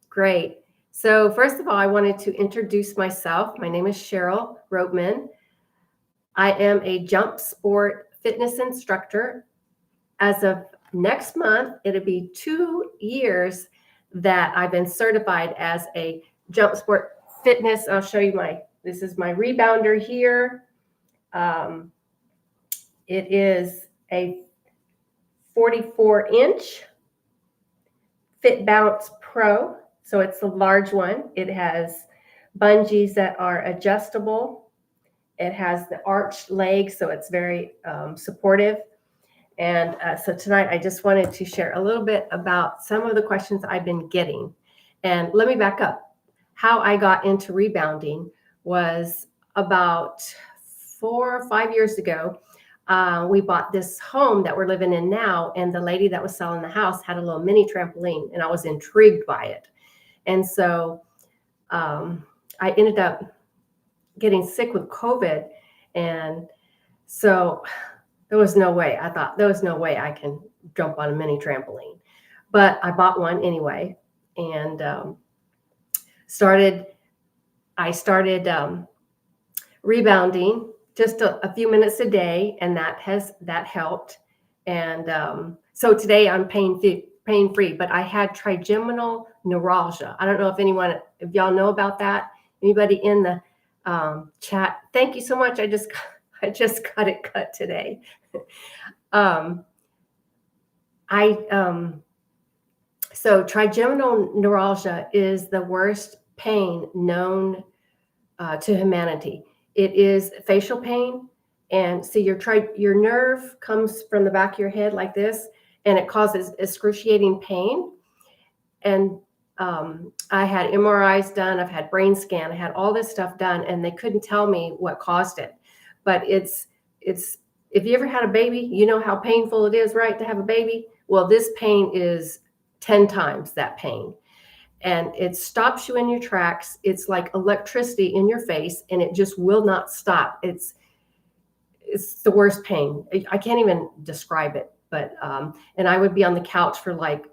Great. So first of all, I wanted to introduce myself. My name is Cheryl Ropeman. I am a jump sport fitness instructor. As of next month, it'll be 2 years that I've been certified as a jump sport fitness. I'll show you this is my rebounder here. It is a 44-inch Fit Bounce Pro. So it's the large one. It has bungees that are adjustable. It has the arched legs, so it's very supportive. And so tonight I just wanted to share a little bit about some of the questions I've been getting. And let me back up. How I got into rebounding was about 4 or 5 years ago. We bought this home that we're living in now, and the lady that was selling the house had a little mini trampoline, and I was intrigued by it. And so I ended up getting sick with COVID. And so there was no way. I thought there was no way I can jump on a mini trampoline. But I bought one anyway and started rebounding just a few minutes a day, and that helped. And so today I'm pain-free, but I had trigeminal neuralgia. I don't know if y'all know about that. Anybody in the chat? Thank you so much. I just got it cut today. So trigeminal neuralgia is the worst pain known to humanity. It is facial pain, and so your nerve comes from the back of your head like this, and it causes excruciating pain. And I had MRIs done, I've had brain scan, I had all this stuff done, and they couldn't tell me what caused it. But it's if you ever had a baby, you know how painful it is, right, to have a baby? Well, this pain is 10 times that pain. And it stops you in your tracks. It's like electricity in your face, and it just will not stop. It's the worst pain. I can't even describe it. But and I would be on the couch for like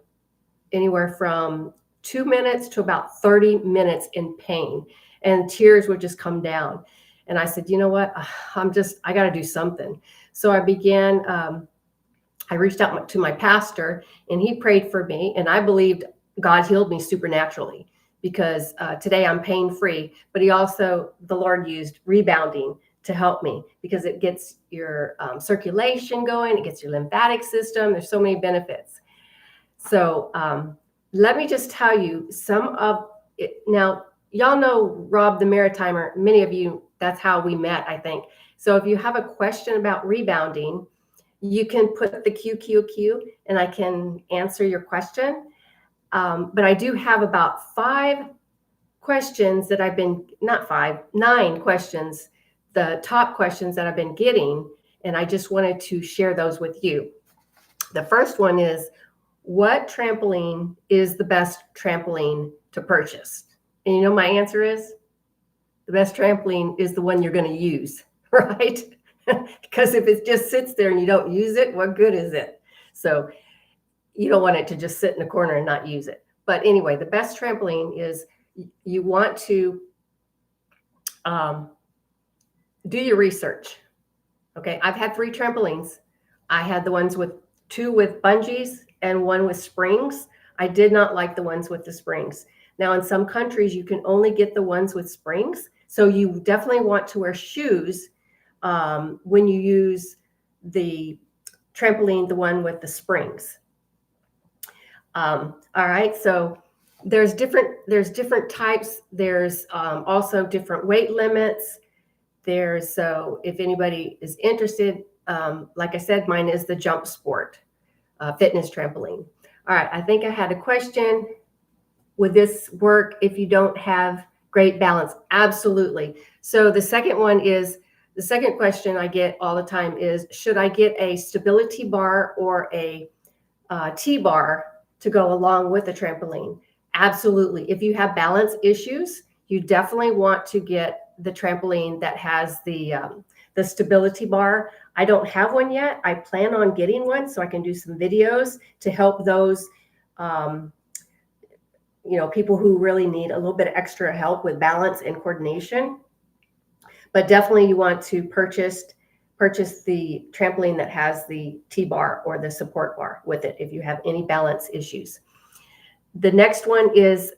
anywhere from 2 minutes to about 30 minutes in pain, and tears would just come down. And I said, you know what? I got to do something. So I began. I reached out to my pastor, and he prayed for me, and I believed God healed me supernaturally, because today I'm pain-free. But the Lord used rebounding to help me, because it gets your circulation going, it gets your lymphatic system. There's so many benefits. So let me just tell you some of it. Now, y'all know Rob the Maritimer. Many of you, that's how we met, I think. So if you have a question about rebounding, you can put the QQQ and I can answer your question. But I do have about 9 questions, the top questions that I've been getting, and I just wanted to share those with you. The first one is, what trampoline is the best trampoline to purchase? And you know my answer is, the best trampoline is the one you're going to use, right? Because if it just sits there and you don't use it, what good is it? So you don't want it to just sit in the corner and not use it. But anyway, the best trampoline is, you want to do your research. Okay, I've had 3 trampolines. I had the ones with 2 with bungees and 1 with springs. I did not like the ones with the springs. Now, in some countries, you can only get the ones with springs. So you definitely want to wear shoes when you use the trampoline, the one with the springs. All right, so there's different types. There's also different weight limits. So if anybody is interested, like I said, mine is the jump sport fitness trampoline. All right, I think I had a question. Would this work if you don't have great balance? Absolutely. So the second question I get all the time is, should I get a stability bar or a T-bar to go along with the trampoline? Absolutely. If you have balance issues, you definitely want to get the trampoline that has the stability bar. I don't have one yet. I plan on getting one so I can do some videos to help those people who really need a little bit of extra help with balance and coordination. But definitely you want to purchase the trampoline that has the T-bar or the support bar with it if you have any balance issues. The next one is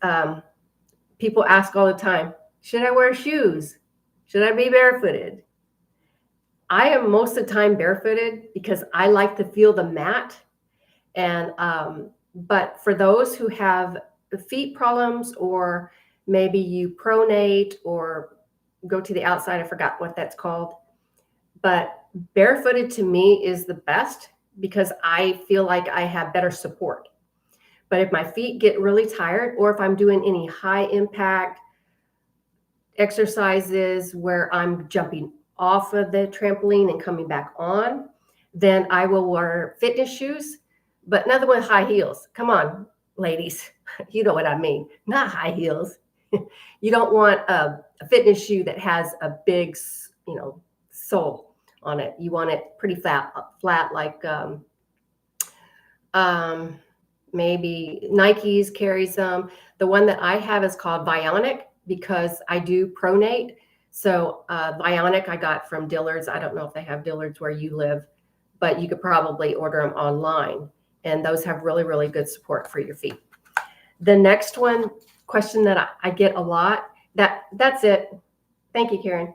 people ask all the time, should I wear shoes? Should I be barefooted? I am most of the time barefooted because I like to feel the mat. And but for those who have feet problems, or maybe you pronate or go to the outside, I forgot what that's called, but barefooted to me is the best because I feel like I have better support. But if my feet get really tired, or if I'm doing any high impact exercises where I'm jumping off of the trampoline and coming back on, then I will wear fitness shoes, but another one, high heels. Come on, ladies, you know what I mean, not high heels. You don't want a fitness shoe that has a big, sole on it. You want it pretty flat like maybe Nike's carries them. The one that I have is called Bionic because I do pronate. So Bionic I got from Dillard's. I don't know if they have Dillard's where you live, but you could probably order them online. And those have really, really good support for your feet. The next question that I get a lot, that's it. Thank you, Karen.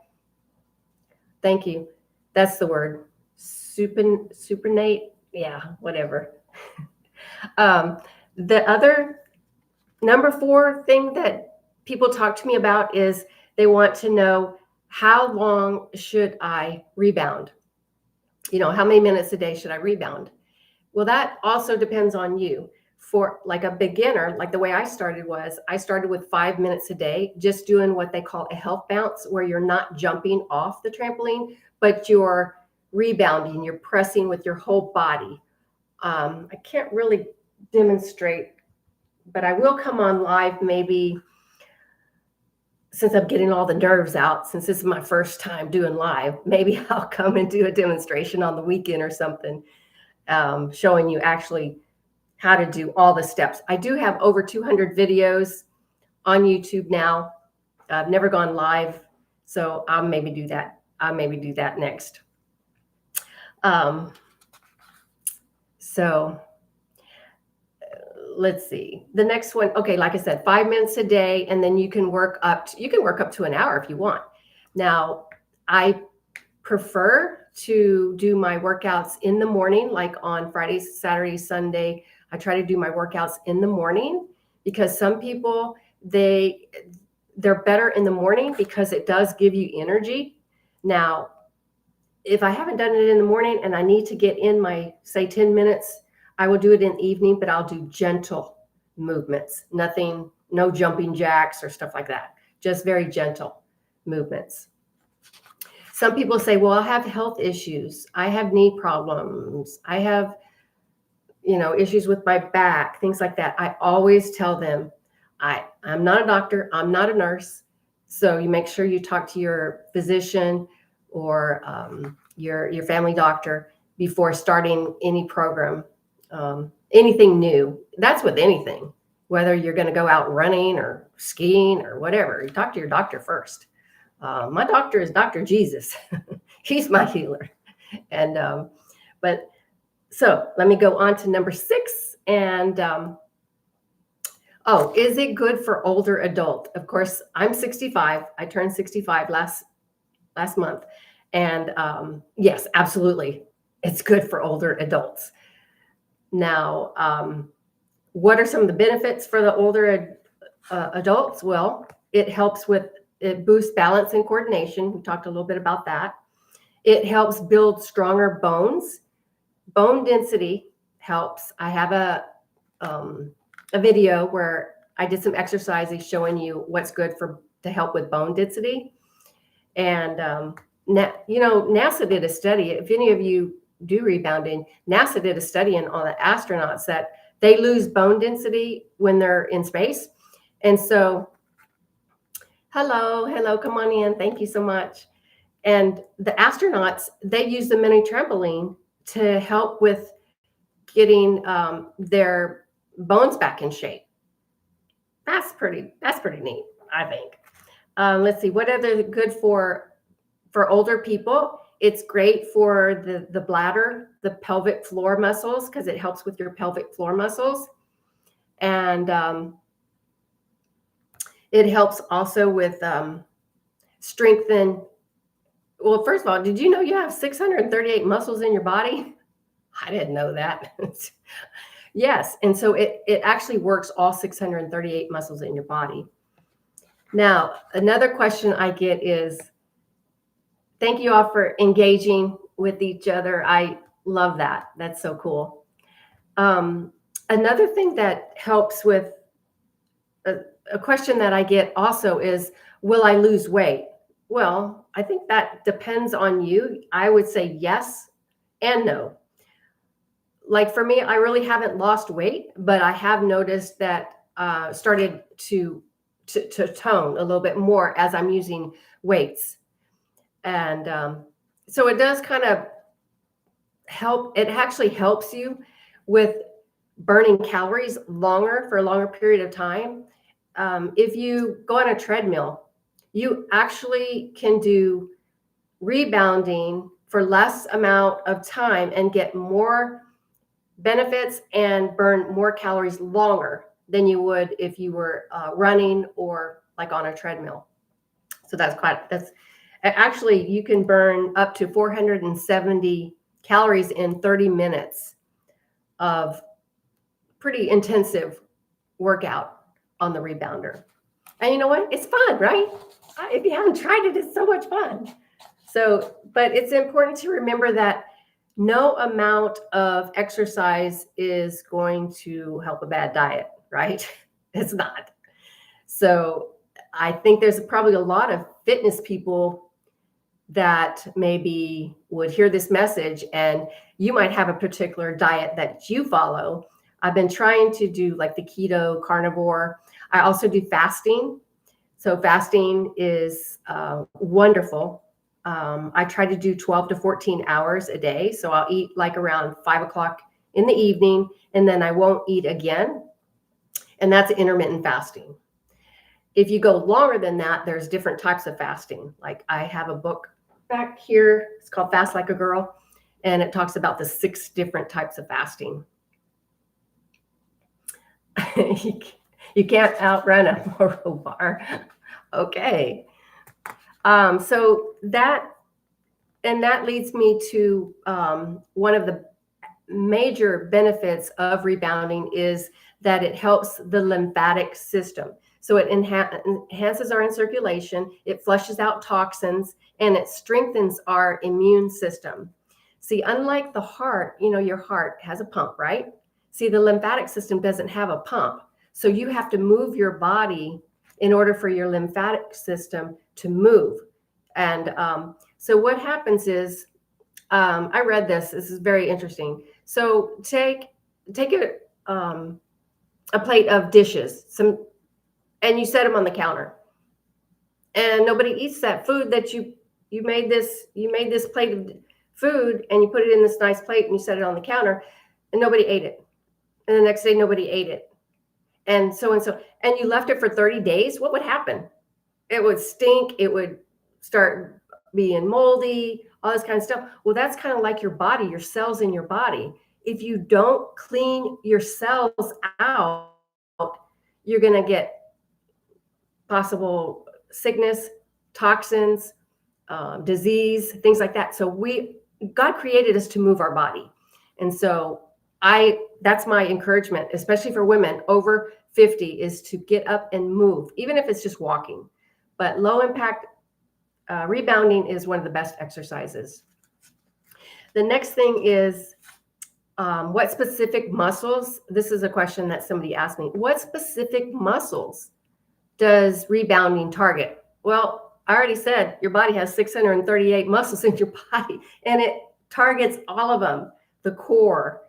Thank you. That's the word. Supinate. Yeah, whatever. The other number 4 thing that people talk to me about is they want to know, how long should I rebound? How many minutes a day should I rebound? Well, that also depends on you. For like a beginner, like the way I started with 5 minutes a day, just doing what they call a health bounce, where you're not jumping off the trampoline, but you're rebounding, you're pressing with your whole body. I can't really demonstrate, but I will come on live maybe, since I'm getting all the nerves out, since this is my first time doing live, maybe I'll come and do a demonstration on the weekend or something, showing you actually how to do all the steps. I do have over 200 videos on YouTube now. I've never gone live, so I'll maybe do that. Next. So let's see. The next one, okay, like I said, 5 minutes a day, and then you can work up to an hour if you want. Now, I prefer to do my workouts in the morning, like on Friday, Saturday, Sunday. I try to do my workouts in the morning because some people, they're better in the morning because it does give you energy. Now, if I haven't done it in the morning and I need to get in my, say, 10 minutes, I will do it in the evening, but I'll do gentle movements, no jumping jacks or stuff like that, just very gentle movements. Some people say, well, I have health issues. I have knee problems. I have, issues with my back, things like that. I always tell them, I'm not a doctor. I'm not a nurse. So you make sure you talk to your physician or your family doctor before starting any program, anything new. That's with anything, whether you're going to go out running or skiing or whatever. You talk to your doctor first. My doctor is Dr. Jesus. He's my healer. And so let me go on to number 6. And is it good for older adult? Of course, I'm 65. I turned 65 last month. And yes, absolutely. It's good for older adults. Now, what are some of the benefits for the older adults? Well, it boosts balance and coordination. We talked a little bit about that. It helps build stronger bones. Bone density helps. I have a video where I did some exercises showing you what's good to help with bone density. And NASA did a study. If any of you do rebounding, NASA did a study on the astronauts that they lose bone density when they're in space. And so, hello, come on in. Thank you so much. And the astronauts, they use the mini trampoline to help with getting their bones back in shape. That's pretty neat, I think. Let's see, what other good for older people? It's great for the bladder, the pelvic floor muscles, because it helps with your pelvic floor muscles. And it helps also with strengthen. Well, first of all, did you know you have 638 muscles in your body? I didn't know that. Yes. And so it actually works all 638 muscles in your body. Now, another question I get is, thank you all for engaging with each other. I love that. That's so cool. Another thing that helps with a question that I get also is, will I lose weight? Well, I think that depends on you. I would say yes and no. Like for me, I really haven't lost weight, but I have noticed that started to tone a little bit more as I'm using weights. And so it does kind of help. It actually helps you with burning calories for a longer period of time. If you go on a treadmill, you actually can do rebounding for less amount of time and get more benefits and burn more calories longer than you would if you were running or like on a treadmill. So that's actually, you can burn up to 470 calories in 30 minutes of pretty intensive workout on the rebounder. And you know what? It's fun, right? If you haven't tried it, it's so much fun. So, but it's important to remember that no amount of exercise is going to help a bad diet, right? It's not. So I think there's probably a lot of fitness people that maybe would hear this message, and you might have a particular diet that you follow. I've been trying to do like the keto carnivore. I also do fasting. So fasting is wonderful. I try to do 12 to 14 hours a day. So I'll eat like around 5 o'clock in the evening, and then I won't eat again. And that's intermittent fasting. If you go longer than that, there's different types of fasting. Like I have a book back here. It's called Fast Like a Girl. And it talks about the 6 different types of fasting. You can't outrun a Moro bar. Okay. So that leads me to one of the major benefits of rebounding is that it helps the lymphatic system. So it enhances our circulation, it flushes out toxins, and it strengthens our immune system. See, unlike the heart, your heart has a pump, right? See, the lymphatic system doesn't have a pump. So you have to move your body in order for your lymphatic system to move. And so what happens is, I read this. This is very interesting. So take a plate of dishes, and you set them on the counter. And nobody eats that food that you made this plate of food, and you put it in this nice plate and you set it on the counter, and nobody ate it. And the next day nobody ate it. And so, and you left it for 30 days, what would happen? It would stink, it would start being moldy, all this kind of stuff. Well, that's kind of like your body, your cells in your body. If you don't clean your cells out, you're going to get possible sickness, toxins, disease, things like that. So God created us to move our body. And so that's my encouragement, especially for women over 50, is to get up and move, even if it's just walking. But low impact rebounding is one of the best exercises. The next thing is, what specific muscles? This is a question that somebody asked me. What specific muscles does rebounding target? Well, I already said your body has 638 muscles in your body, and it targets all of them: the core,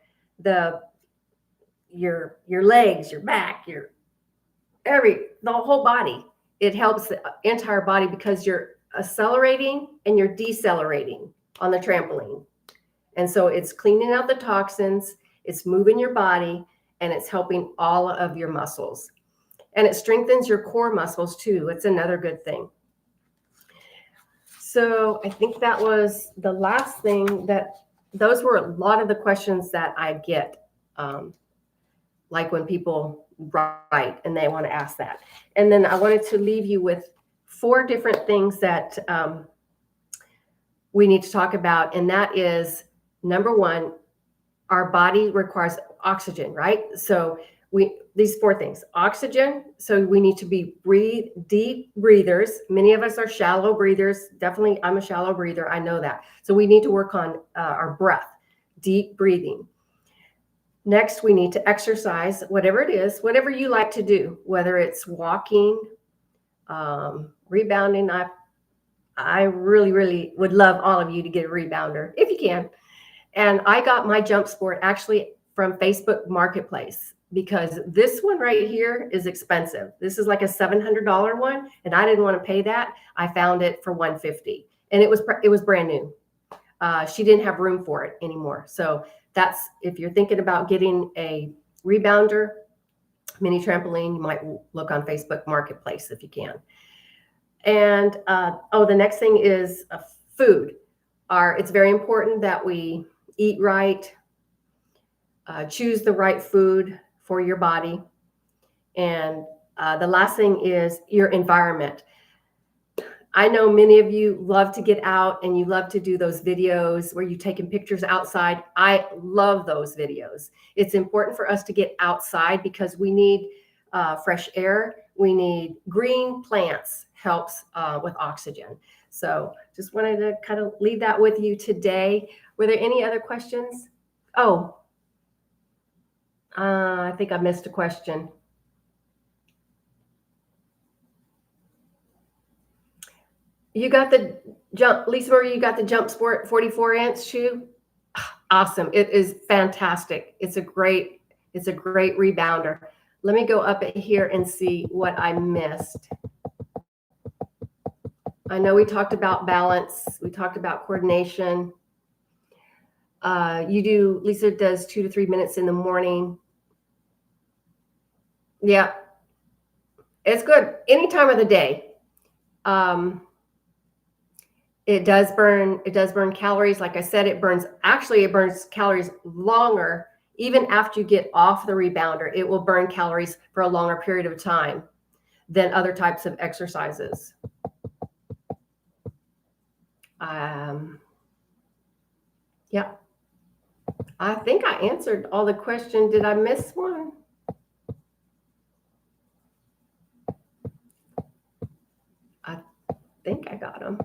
your legs, your back, the whole body. It helps the entire body because you're accelerating and you're decelerating on the trampoline. And so it's cleaning out the toxins, it's moving your body, and it's helping all of your muscles. And it strengthens your core muscles too. It's another good thing. So I think that was the last thing those were a lot of the questions that I get, like when people write and they want to ask that. And then I wanted to leave you with 4 different things that we need to talk about. And that is, number 1, our body requires oxygen, right? So these 4 things: oxygen. So we need to be deep breathers. Many of us are shallow breathers. Definitely, I'm a shallow breather. I know that. So we need to work on our breath, deep breathing. Next, we need to exercise, whatever it is, whatever you like to do, whether it's walking, rebounding. I really, really would love all of you to get a rebounder if you can. And I got my jump sport actually from Facebook Marketplace, because this one right here is expensive. This is like a $700 one, and I didn't want to pay that. I found it for $150, and it was brand new. She didn't have room for it anymore. So that's, if you're thinking about getting a rebounder, mini trampoline, you might look on Facebook Marketplace if you can. And the next thing is food. It's very important that we eat right, choose the right food for your body. And the last thing is your environment. I know many of you love to get out and you love to do those videos where you're taking pictures outside. I love those videos. It's important for us to get outside because we need fresh air. We need green plants, helps with oxygen. So just wanted to kind of leave that with you today. Were there any other questions? Oh, I think I missed a question. You got the jump, Lisa Marie, you got the Jump Sport 44-inch shoe? Awesome. It is fantastic. It's a great rebounder. Let me go up here and see what I missed. I know we talked about balance. We talked about coordination. Lisa does 2 to 3 minutes in the morning. Yeah, it's good any time of the day. It does burn calories. Like I said, it burns calories longer. Even after you get off the rebounder, it will burn calories for a longer period of time than other types of exercises. Yeah, I think I answered all the questions. Did I miss one? I think I got them.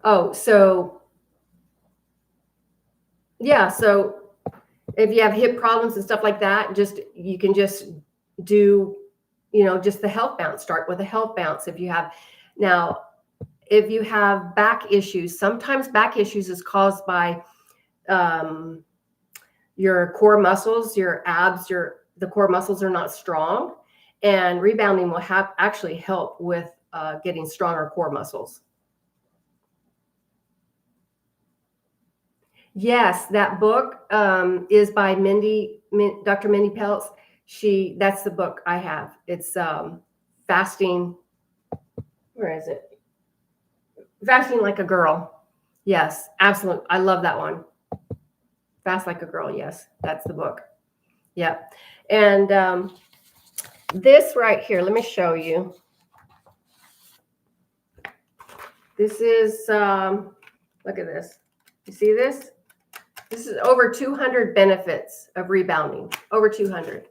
Oh, so yeah, so if you have hip problems and stuff like that, you can just do, just the health bounce. Start with a health bounce. If you have back issues, sometimes back issues is caused by your core muscles, your abs, the core muscles are not strong, and rebounding will actually help with getting stronger core muscles. Yes, that book is by Dr. Mindy Peltz. That's the book I have. It's fasting. Where is it? Fasting Like a Girl. Yes, absolutely. I love that one. Fast Like a Girl. Yes, that's the book. Yep. And this right here, let me show you. This is, look at this. You see this? This is over 200 benefits of rebounding, over 200.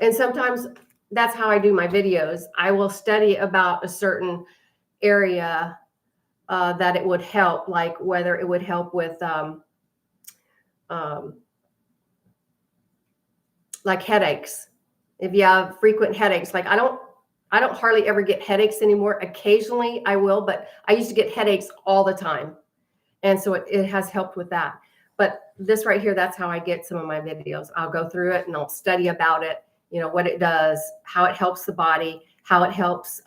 And sometimes that's how I do my videos. I will study about a certain area that it would help, like whether it would help with like headaches. If you have frequent headaches, like I don't hardly ever get headaches anymore. Occasionally I will, but I used to get headaches all the time. And so it has helped with that. But this right here, that's how I get some of my videos. I'll go through it and I'll study about it, what it does, how it helps the body, how it helps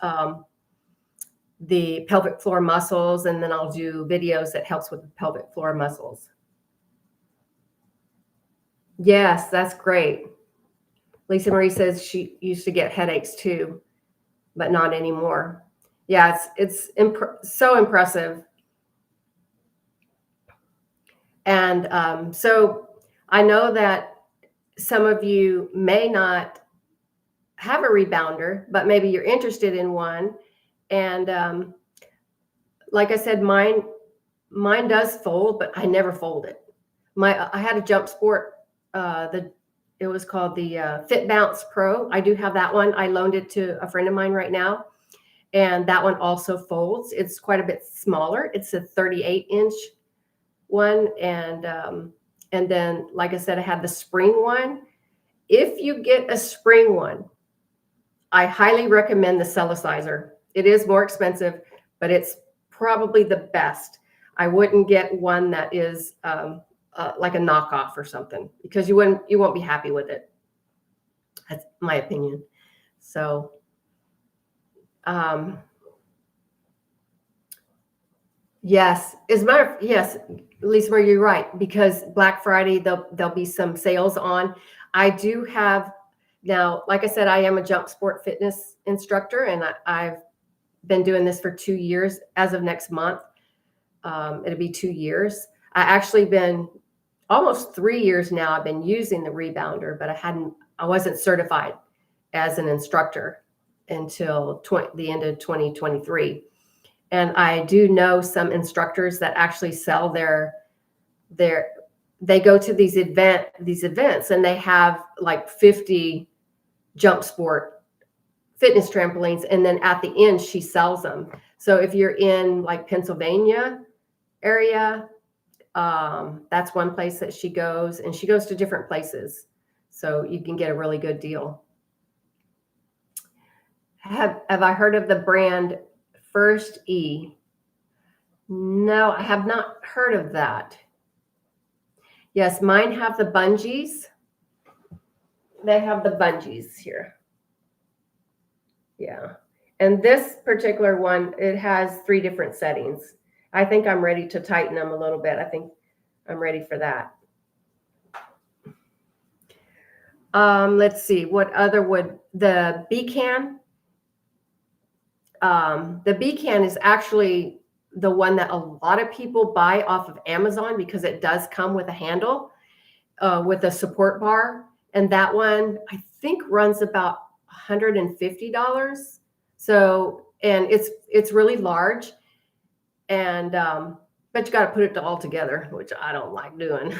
the pelvic floor muscles. And then I'll do videos that helps with the pelvic floor muscles. Yes, that's great. Lisa Marie says she used to get headaches too, but not anymore. Yeah, so impressive. And so I know that some of you may not have a rebounder, but maybe you're interested in one. And like I said, mine does fold, but I never fold it. I had a jump sport. It was called the Fit Bounce Pro. I do have that one. I loaned it to a friend of mine right now, and that one also folds. It's quite a bit smaller. It's a 38-inch one, and then, like I said, I had the spring one. If you get a spring one, I highly recommend the Celicizer. It is more expensive, but it's probably the best. I wouldn't get one that is like a knockoff or something, because you won't be happy with it. That's my opinion. So, yes, yes, Lisa, Marie, you're right, because Black Friday there'll be some sales on. I do have now, like I said, I am a jump sport fitness instructor, and I've been doing this for 2 years. As of next month, it'll be 2 years. I actually been almost 3 years now. I've been using the rebounder, but I wasn't certified as an instructor until the end of 2023. And I do know some instructors that actually sell they go to these events, and they have like 50 jump sport fitness trampolines, and then at the end she sells them. So if you're in like Pennsylvania area, that's one place that she goes, and she goes to different places, so you can get a really good deal. Have I heard of the brand First E? No, I have not heard of that. Yes, mine have the bungees. They have the bungees here. Yeah. And this particular one, it has 3 different settings. I think I'm ready to tighten them a little bit. I think I'm ready for that. Let's see, what other would the B-can? The B-can is actually the one that a lot of people buy off of Amazon, because it does come with a handle, with a support bar. And that one, I think, runs about $150. So, and it's really large. And, but you got to put it all together, which I don't like doing.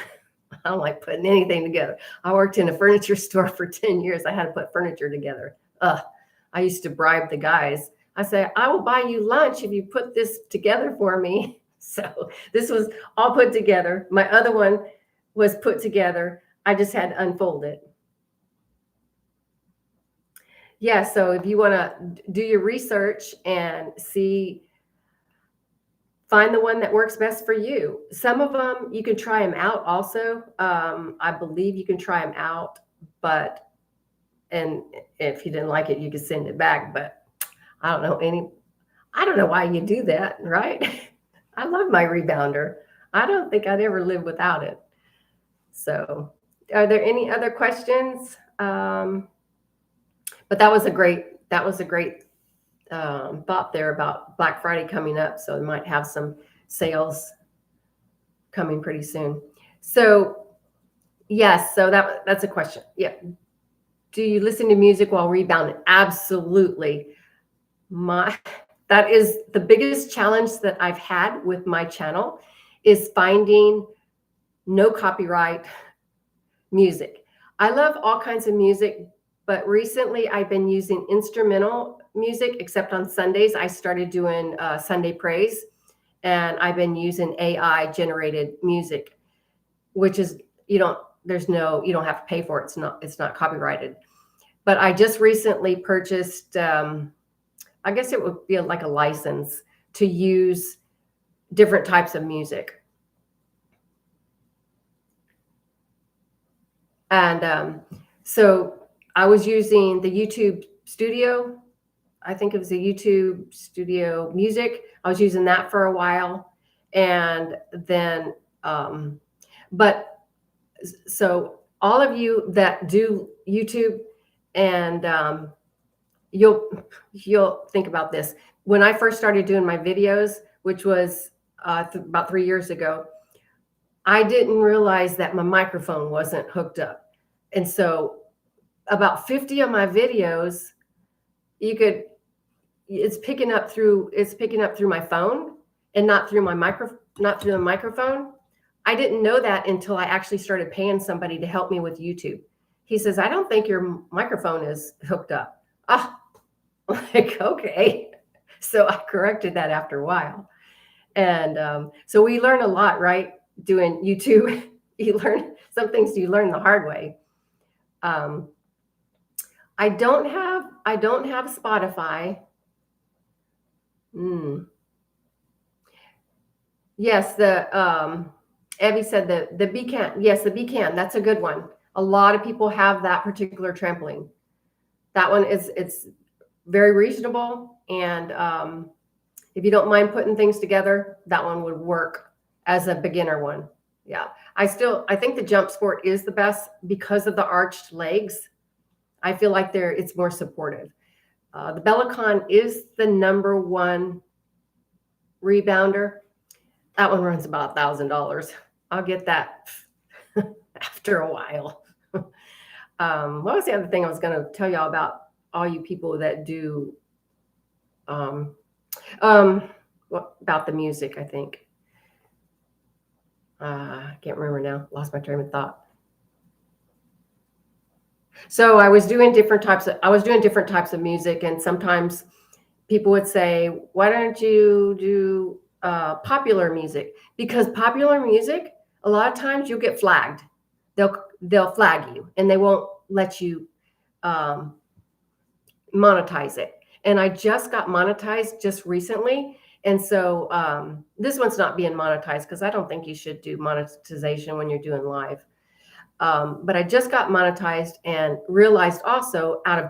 I don't like putting anything together. I worked in a furniture store for 10 years. I had to put furniture together. I used to bribe the guys. I say, I will buy you lunch if you put this together for me. So this was all put together. My other one was put together. I just had to unfold it. Yeah, so if you want to do your research and find the one that works best for you. Some of them, you can try them out also. I believe you can try them out, and if you didn't like it, you could send it back. But I don't know why you do that, right? I love my rebounder. I don't think I'd ever live without it. So, are there any other questions? But that was a great thought there about Black Friday coming up. So we might have some sales coming pretty soon. So yes, so that's a question. Yeah. Do you listen to music while rebounding? Absolutely. That is the biggest challenge that I've had with my channel, is finding no copyright music. I love all kinds of music, but recently I've been using instrumental music, except on Sundays. I started doing Sunday praise, and I've been using AI generated music, which is, you don't have to pay for it. It's not copyrighted. But I just recently purchased, I guess it would be like a license to use different types of music. And so I was using the YouTube Studio. I think it was the YouTube Studio Music. I was using that for a while. And then, so all of you that do YouTube, and you'll think about this. When I first started doing my videos, which was about 3 years ago, I didn't realize that my microphone wasn't hooked up. And so about 50 of my videos, it's picking up through my phone and not through the microphone. I didn't know that until I actually started paying somebody to help me with YouTube. He says, I don't think your microphone is hooked up. Oh, like, okay. So I corrected that after a while. And so we learn a lot, right? Doing YouTube. You learn some things you learn the hard way. I don't have Spotify. Yes, Evie said the Beacon. Yes, the Beacon. That's a good one. A lot of people have that particular trampoline. That one it's very reasonable, and if you don't mind putting things together, that one would work as a beginner one. Yeah, I think the Jump Sport is the best because of the arched legs. I feel like it's more supportive. The Bellicon is the #1 rebounder. That one runs about $1,000. I'll get that after a while. What was the other thing I was going to tell y'all about all you people that do about the music, I think. I can't remember now. Lost my train of thought. So I was doing different types of music, and sometimes people would say, why don't you do popular music? Because popular music, a lot of times you'll get flagged. They'll flag you, and they won't let you monetize it. And I just got monetized just recently. And so this one's not being monetized because I don't think you should do monetization when you're doing live. But I just got monetized and realized also out of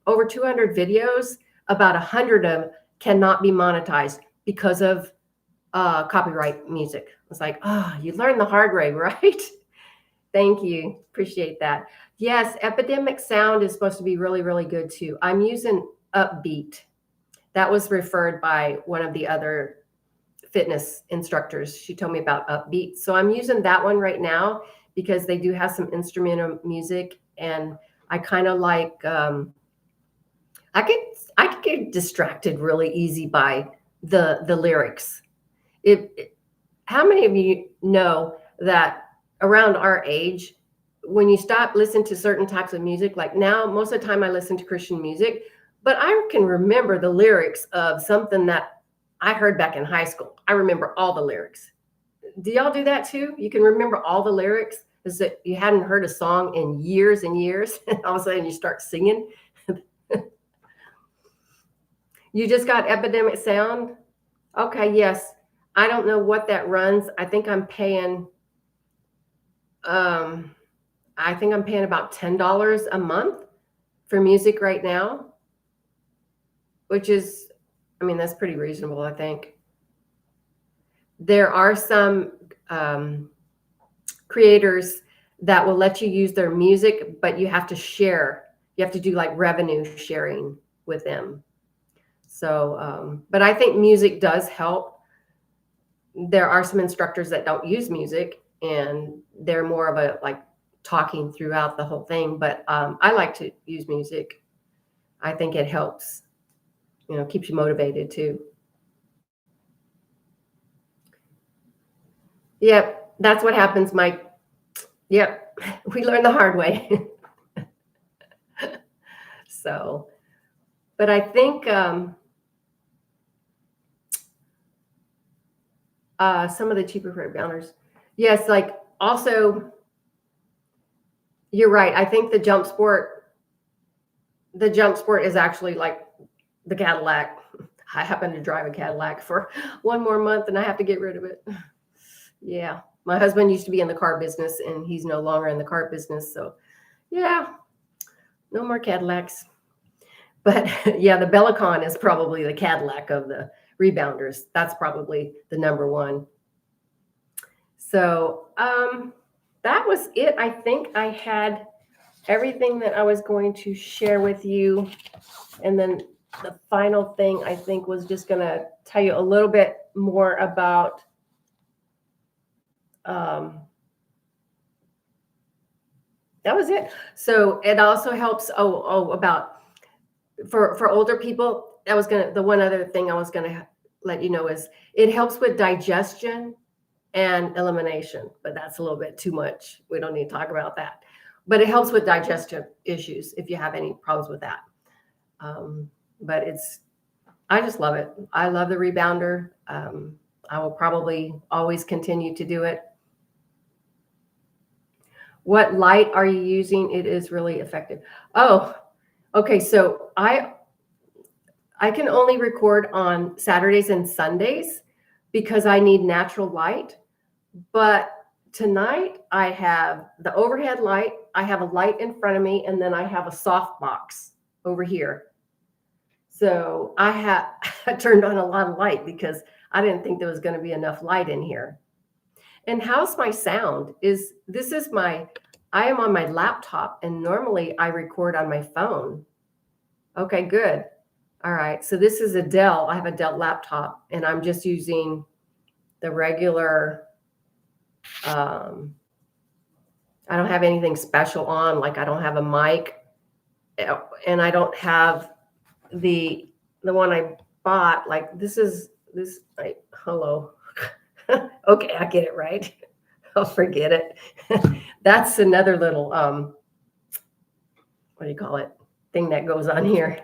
over 200 videos, about 100 of them cannot be monetized because of copyright music. It's like, you learned the hard way, right? Thank you. Appreciate that. Yes, Epidemic Sound is supposed to be really, really good too. I'm using Upbeat. That was referred by one of the other fitness instructors. She told me about Upbeat. So I'm using that one right now because they do have some instrumental music, and I kind of like, I could get distracted really easy by the lyrics. How many of you know that around our age, when you stop listening to certain types of music, like now, most of the time I listen to Christian music, but I can remember the lyrics of something that I heard back in high school. I remember all the lyrics. Do y'all do that too? You can remember all the lyrics? Is that you hadn't heard a song in years and years, and all of a sudden you start singing? You just got Epidemic Sound? Okay, yes. I don't know what that runs. I think I'm paying about $10 a month for music right now, which is, that's pretty reasonable, I think. There are some creators that will let you use their music, but you have to share. You have to do like revenue sharing with them. So, but I think music does help. There are some instructors that don't use music, and they're more of a like talking throughout the whole thing. But I like to use music. I think it helps, keeps you motivated too. Yep, that's what happens, Mike. Yep, we learn the hard way. So, but I think some of the cheaper rebounders, yes, like also, you're right. I think the Jump Sport is actually like the Cadillac. I happen to drive a Cadillac for one more month and I have to get rid of it. Yeah. My husband used to be in the car business and he's no longer in the car business. So yeah, no more Cadillacs. But yeah, the Bellicon is probably the Cadillac of the rebounders. That's probably the #1. So that was it. I think I had everything that I was going to share with you. And then the final thing I think was just going to tell you a little bit more about that was it. So it also helps. About for older people, the one other thing I was gonna let you know is it helps with digestion and elimination, but that's a little bit too much. We don't need to talk about that. But it helps with digestive issues if you have any problems with that. But I just love it. I love the rebounder. I will probably always continue to do it. What light are you using? It is really effective. Oh, okay. So I can only record on Saturdays and Sundays because I need natural light. But tonight I have the overhead light. I have a light in front of me, and then I have a soft box over here. So I turned on a lot of light because I didn't think there was going to be enough light in here. And how's my sound? I am on my laptop, and normally I record on my phone. Okay, good. All right. So this is a Dell. I have a Dell laptop, and I'm just using the regular. I don't have anything special on. Like I don't have a mic, and I don't have the one I bought. Like this. Hello. Okay, I get it right. I'll forget it. That's another little what do you call it? Thing that goes on here.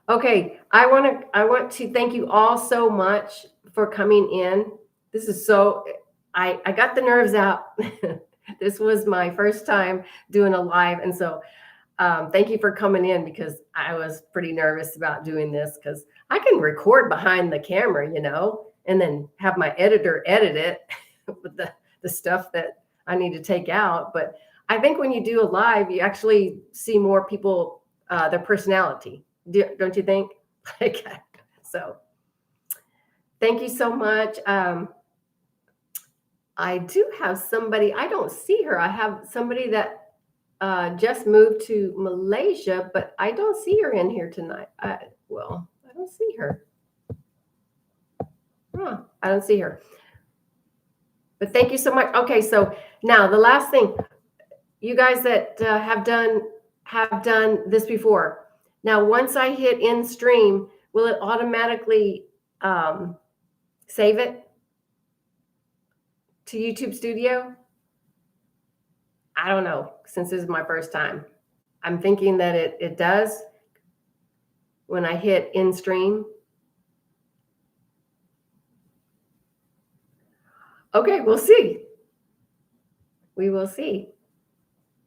Okay, I want to thank you all so much for coming in. This is I got the nerves out. This was my first time doing a live, and so thank you for coming in because I was pretty nervous about doing this because I can record behind the camera, and then have my editor edit it with the stuff that I need to take out. But I think when you do a live, you actually see more people, their personality. Don't you think? So thank you so much. I do have somebody, I don't see her. I have somebody that just moved to Malaysia, but I don't see her in here tonight. I don't see her. I don't see her. But thank you so much. Okay, so now the last thing, you guys that have done this before. Now, once I hit in stream, will it automatically save it to YouTube Studio? I don't know, since this is my first time. I'm thinking that it does when I hit in stream. Okay, we'll see. We will see.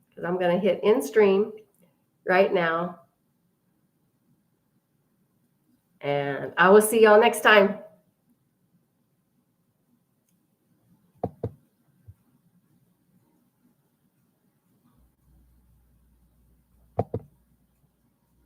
Because I'm going to hit in stream right now. And I will see y'all next time.